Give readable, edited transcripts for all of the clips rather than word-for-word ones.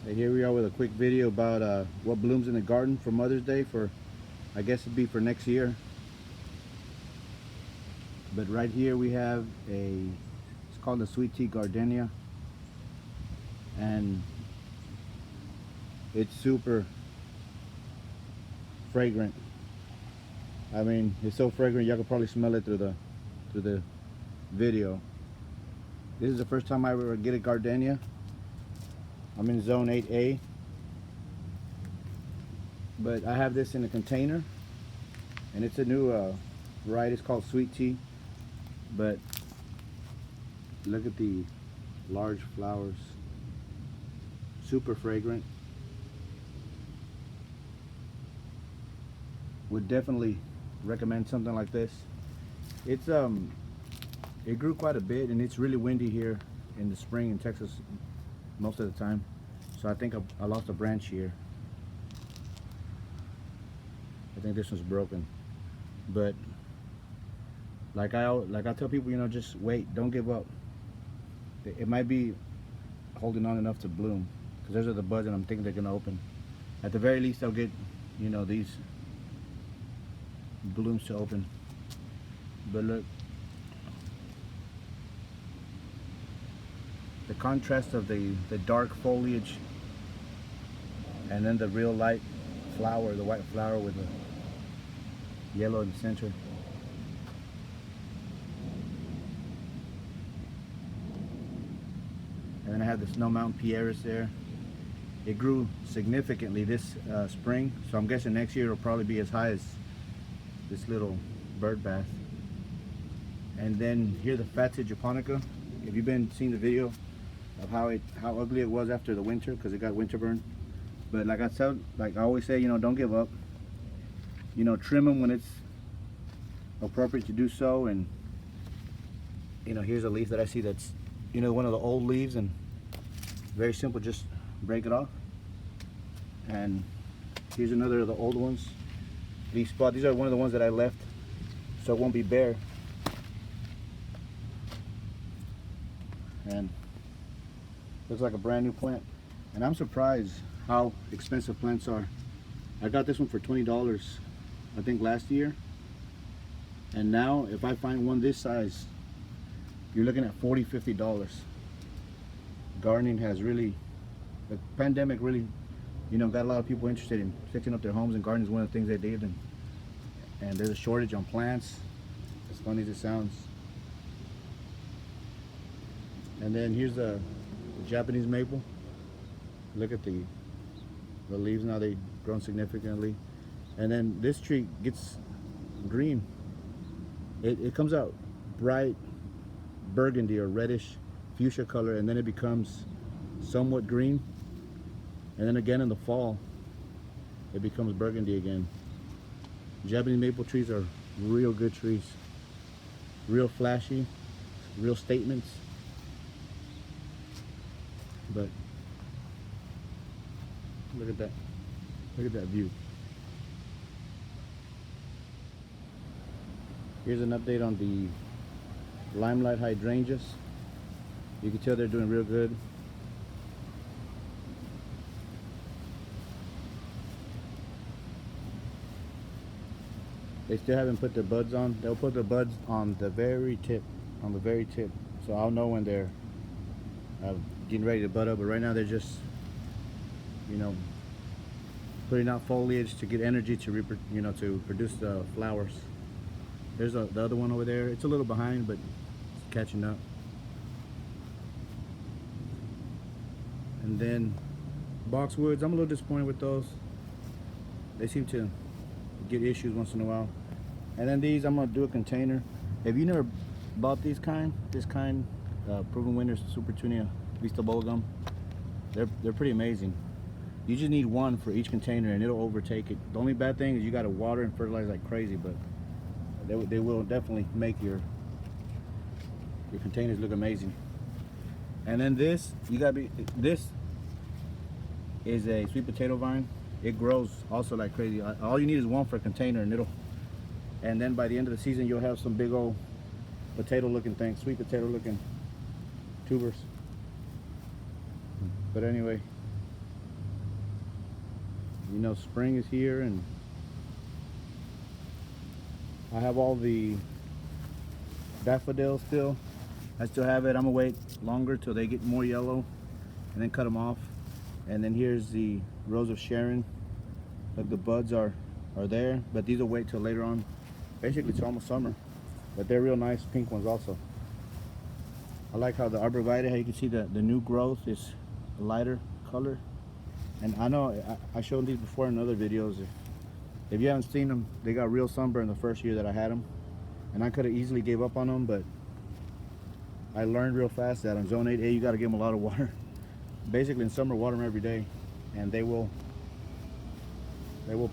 And here we are with a quick video about what blooms in the garden for Mother's Day for, I guess it'd be for next year. But right here we have it's called the sweet tea gardenia, and it's super fragrant. I mean, it's so fragrant y'all could probably smell it through the video. This is the first time I ever get a gardenia. I'm in zone 8A, but I have this in a container, and it's a new variety. It's called sweet tea, but look at the large flowers, super fragrant. Would definitely recommend something like this. It's it grew quite a bit, and it's really windy here in the spring in Texas most of the time, so I think I lost a branch here. I think this one's broken, but like I tell people, you know, just wait, don't give up. It might be holding on enough to bloom, because those are the buds and I'm thinking they're gonna open. At the very least, I'll get, you know, these blooms to open. But look, the contrast of the dark foliage and then the real light flower, the white flower with the yellow in the center. And then I have the Snow Mountain Pieris there. It grew significantly this spring, so I'm guessing next year it'll probably be as high as this little bird bath. And then here the Fatsid japonica. If you've been seeing the video of how ugly it was after the winter, because it got winter burn. But like I always say, you know, don't give up. You know, trim them when it's appropriate to do so. And you know, here's a leaf that I see that's, you know, one of the old leaves, and very simple, just break it off. And here's another of the old ones. These are one of the ones that I left so it won't be bare. And looks like a brand new plant, and I'm surprised how expensive plants are. I got this one for $20 I think last year, and now if I find one this size, you're looking at $40–50. Gardening has really, the pandemic really, you know, got a lot of people interested in fixing up their homes, and gardening is one of the things they did, and there's a shortage on plants, as funny as it sounds. And then here's the Japanese maple. Look at the leaves now, they've grown significantly. And then this tree gets green. It comes out bright burgundy or reddish fuchsia color, and then it becomes somewhat green. And then again in the fall, it becomes burgundy again. Japanese maple trees are real good trees. Real flashy, real statements. But look at that. Look at that view. Here's an update on the Limelight hydrangeas. You can tell they're doing real good. They still haven't put their buds on. They'll put the buds on the very tip, So I'll know when they're getting ready to bud up. But right now they're just, you know, putting out foliage to get energy to to produce the flowers. There's the other one over there. It's a little behind, but it's catching up. And then boxwoods, I'm a little disappointed with those. They seem to get issues once in a while. And then these, I'm gonna do a container. Have you never bought this kind, Proven Winners Super Tunia Vista Bubblegum? They're pretty amazing. You just need one for each container and it'll overtake it. The only bad thing is you gotta water and fertilize like crazy, but they will definitely make your containers look amazing. And then this is a sweet potato vine. It grows also like crazy. All you need is one for a container, and then by the end of the season you'll have some big old potato looking things, sweet potato looking tubers. But anyway, you know, spring is here, and I have all the daffodils still. I still have it. I'm gonna wait longer till they get more yellow and then cut them off. And then here's the Rose of Sharon. Look, the buds are there, but these will wait till later on. Basically, it's almost summer, but they're real nice pink ones also. I like how the arborvitae, how you can see the new growth is a lighter color. And I know I showed these before in other videos. If you haven't seen them, they got real sunburn the first year that I had them, and I could have easily gave up on them, but I learned real fast that on zone 8A you got to give them a lot of water. Basically in summer, water them every day, and they will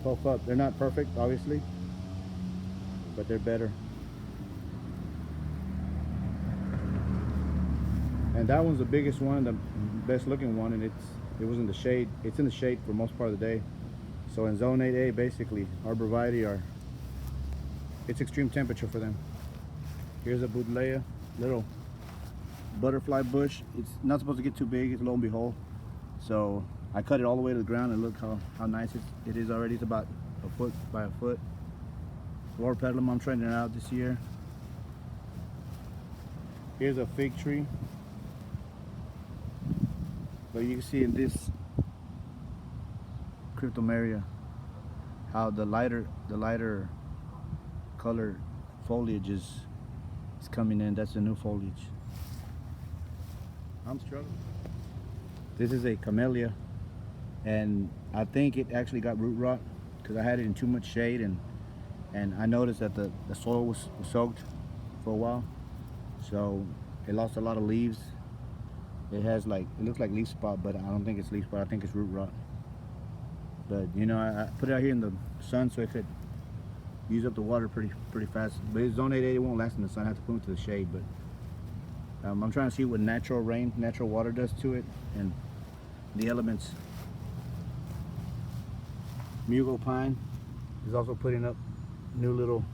puff up. They're not perfect, obviously, but they're better. And that one's the biggest one, the best looking one, and it was in the shade. It's in the shade for most part of the day. So in zone 8A, basically, arborvitae it's extreme temperature for them. Here's a buddleia, little butterfly bush. It's not supposed to get too big, lo and behold. So I cut it all the way to the ground, and look how nice it is already. It's about a foot by a foot. Loropetalum, I'm trying it out this year. Here's a fig tree. But you can see in this cryptomeria how the lighter color foliage is coming in. That's the new foliage. I'm struggling. This is a camellia, and I think it actually got root rot because I had it in too much shade, and I noticed that the soil was soaked for a while, so it lost a lot of leaves. It has it looks like leaf spot, but I don't think it's leaf spot. I think it's root rot. But you know, I put it out here in the sun so it could use up the water pretty fast. But it's zone 8A, it won't last in the sun. I have to put it to the shade. But I'm trying to see what natural rain, natural water does to it, and the elements. Mugo pine is also putting up new little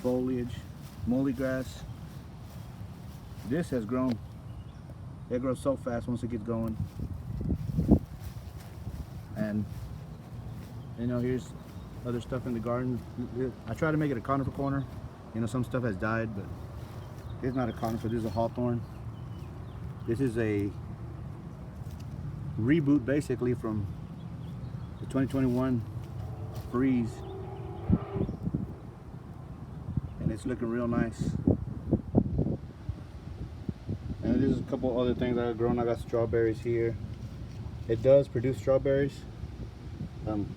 foliage. Molly grass. This has grown. It grows so fast once it gets going. And you know, here's other stuff in the garden. I try to make it a conifer corner. You know, some stuff has died, but it's not a conifer. This is a hawthorn. This is a reboot basically from the 2021 freeze, and it's looking real nice. And there's a couple other things I got grown. I got strawberries here. It does produce strawberries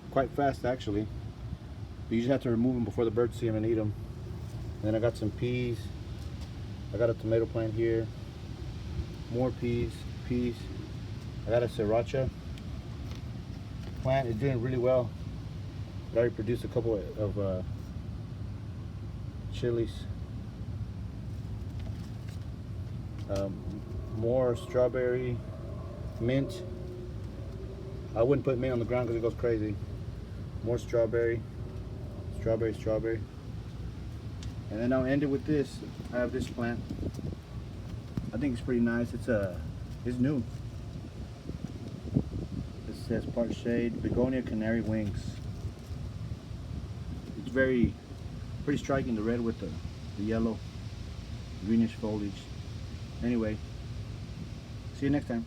quite fast actually. But you just have to remove them before the birds see them and eat them. And then I got some peas. I got a tomato plant here. More peas. I got a sriracha plant. It's doing really well. It already produced a couple of chilies. More strawberry, mint. I wouldn't put mint on the ground because it goes crazy. More strawberry. And then I'll end it with this. I have this plant. I think it's pretty nice. It's new. It says part shade, begonia canary wings. It's pretty striking, the red with the yellow, greenish foliage. Anyway, see you next time.